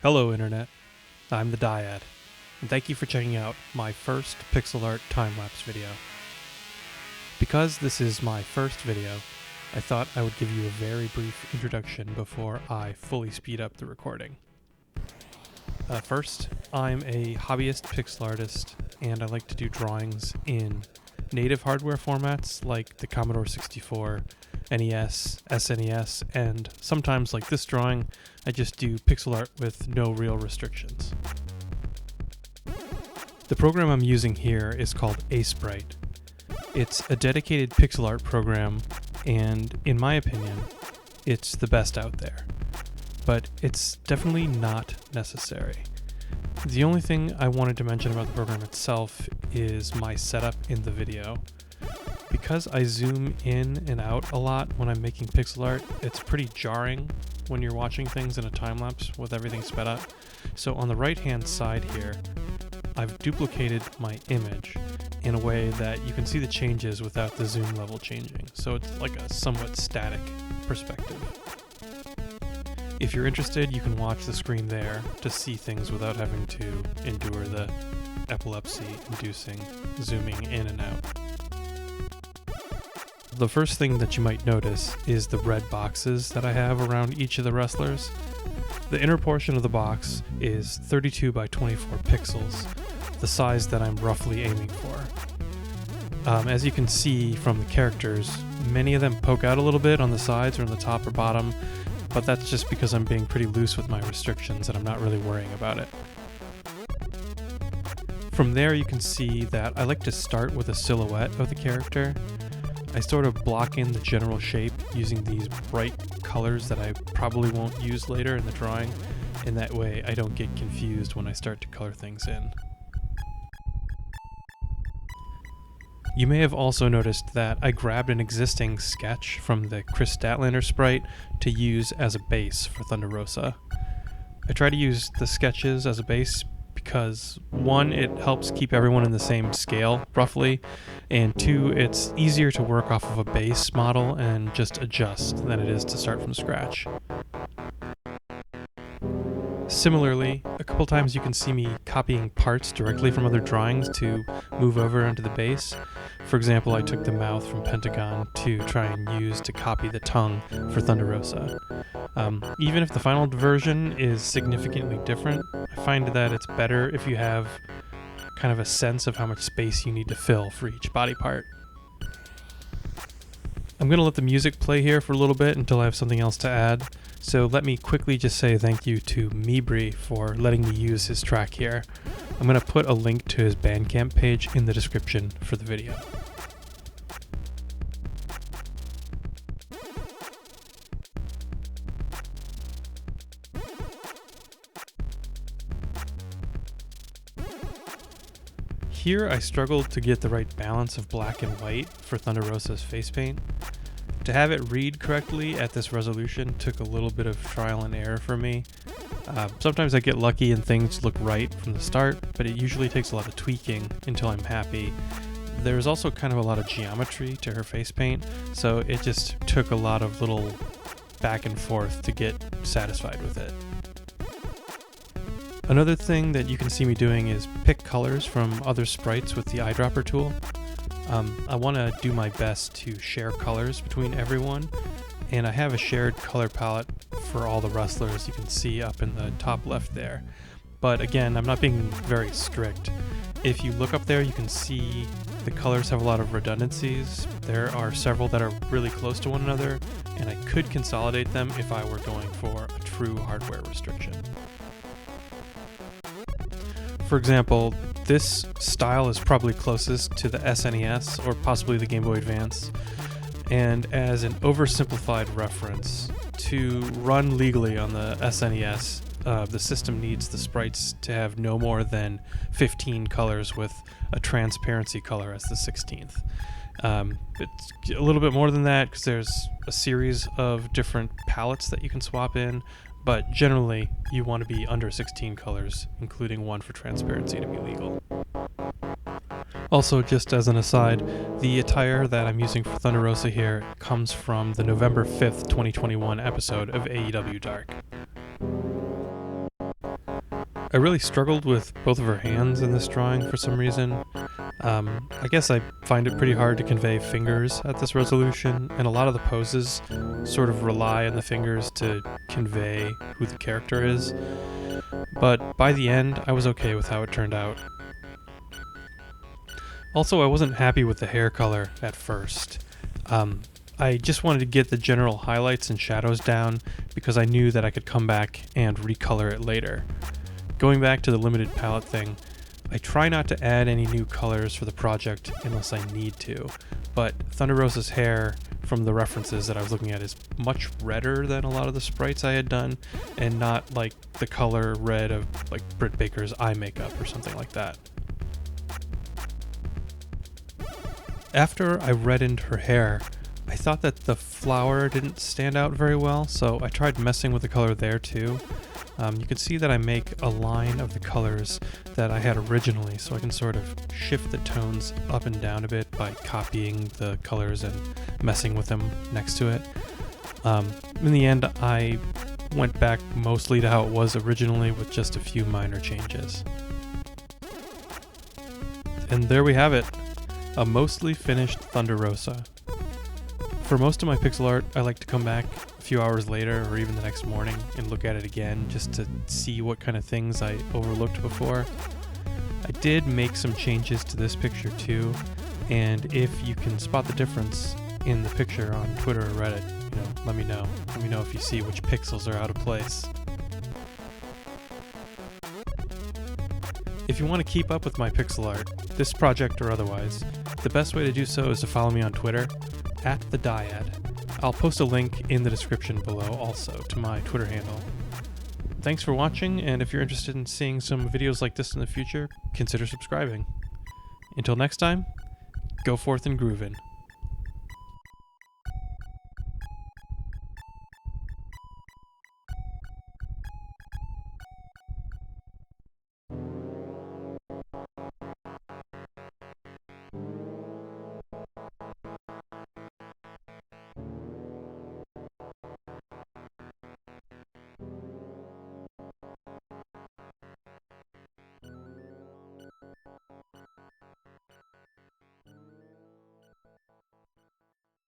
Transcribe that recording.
Hello Internet, I'm the Dyad, and thank you for checking out my first pixel art time-lapse video. Because this is my first video, I thought I would give you a very brief introduction before I fully speed up the recording. First, I'm a hobbyist pixel artist, and I like to do drawings in native hardware formats like the Commodore 64, NES, SNES, and sometimes like this drawing, I just do pixel art with no real restrictions. The program I'm using here is called Sprite. It's a dedicated pixel art program, and in my opinion, it's the best out there. But it's definitely not necessary. The only thing I wanted to mention about the program itself is my setup in the video. Because I zoom in and out a lot when I'm making pixel art, it's pretty jarring when you're watching things in a time-lapse with everything sped up. So on the right-hand side here, I've duplicated my image in a way that you can see the changes without the zoom level changing. So it's like a somewhat static perspective. If you're interested, you can watch the screen there to see things without having to endure the epilepsy-inducing zooming in and out. The first thing that you might notice is the red boxes that I have around each of the wrestlers. The inner portion of the box is 32 by 24 pixels, the size that I'm roughly aiming for. As you can see from the characters, many of them poke out a little bit on the sides or on the top or bottom, but that's just because I'm being pretty loose with my restrictions and I'm not really worrying about it. From there you can see that I like to start with a silhouette of the character. I sort of block in the general shape using these bright colors that I probably won't use later in the drawing, and that way I don't get confused when I start to color things in. You may have also noticed that I grabbed an existing sketch from the Chris Statlander sprite to use as a base for Thunder Rosa. I try to use the sketches as a base because, one, it helps keep everyone in the same scale, roughly, and two, it's easier to work off of a base model and just adjust than it is to start from scratch. Similarly, a couple times you can see me copying parts directly from other drawings to move over onto the base. For example, I took the mouth from Pentagon to try and use to copy the tongue for Thunder Rosa. Even if the final version is significantly different, I find that it's better if you have kind of a sense of how much space you need to fill for each body part. I'm going to let the music play here for a little bit until I have something else to add. So let me quickly just say thank you to Mibri for letting me use his track here. I'm going to put a link to his Bandcamp page in the description for the video. Here I struggled to get the right balance of black and white for Thunder Rosa's face paint. To have it read correctly at this resolution took a little bit of trial and error for me. Sometimes I get lucky and things look right from the start, but it usually takes a lot of tweaking until I'm happy. There's also kind of a lot of geometry to her face paint, so it just took a lot of little back and forth to get satisfied with it. Another thing that you can see me doing is pick colors from other sprites with the eyedropper tool. I want to do my best to share colors between everyone, and I have a shared color palette for all the wrestlers you can see up in the top left there. But again, I'm not being very strict. If you look up there, you can see the colors have a lot of redundancies. There are several that are really close to one another, and I could consolidate them if I were going for a true hardware restriction. For example, this style is probably closest to the SNES or possibly the Game Boy Advance, and as an oversimplified reference, to run legally on the SNES, the system needs the sprites to have no more than 15 colors with a transparency color as the 16th. It's a little bit more than that because there's a series of different palettes that you can swap in, but generally you want to be under 16 colors, including one for transparency to be legal. Also, just as an aside, the attire that I'm using for Thunder Rosa here comes from the November 5th, 2021 episode of AEW Dark. I really struggled with both of her hands in this drawing for some reason. I guess I find it pretty hard to convey fingers at this resolution, and a lot of the poses sort of rely on the fingers to convey who the character is. But by the end, I was okay with how it turned out. Also, I wasn't happy with the hair color at first. I just wanted to get the general highlights and shadows down because I knew that I could come back and recolor it later. Going back to the limited palette thing, I try not to add any new colors for the project unless I need to, but Thunder Rosa's hair from the references that I was looking at is much redder than a lot of the sprites I had done, and not like the color red of like Britt Baker's eye makeup or something like that. After I reddened her hair, I thought that the flower didn't stand out very well, so I tried messing with the color there too. You can see that I make a line of the colors that I had originally, so I can sort of shift the tones up and down a bit by copying the colors and messing with them next to it. In the end, I went back mostly to how it was originally with just a few minor changes. And there we have it, a mostly finished Thunder Rosa. For most of my pixel art, I like to come back a few hours later or even the next morning and look at it again just to see what kind of things I overlooked before. I did make some changes to this picture too, and if you can spot the difference in the picture on Twitter or Reddit, let me know. Let me know if you see which pixels are out of place. If you want to keep up with my pixel art, this project or otherwise, the best way to do so is to follow me on Twitter, @TheDiad. I'll post a link in the description below also to my Twitter handle. Thanks for watching, and if you're interested in seeing some videos like this in the future, consider subscribing. Until next time, go forth and groovin'.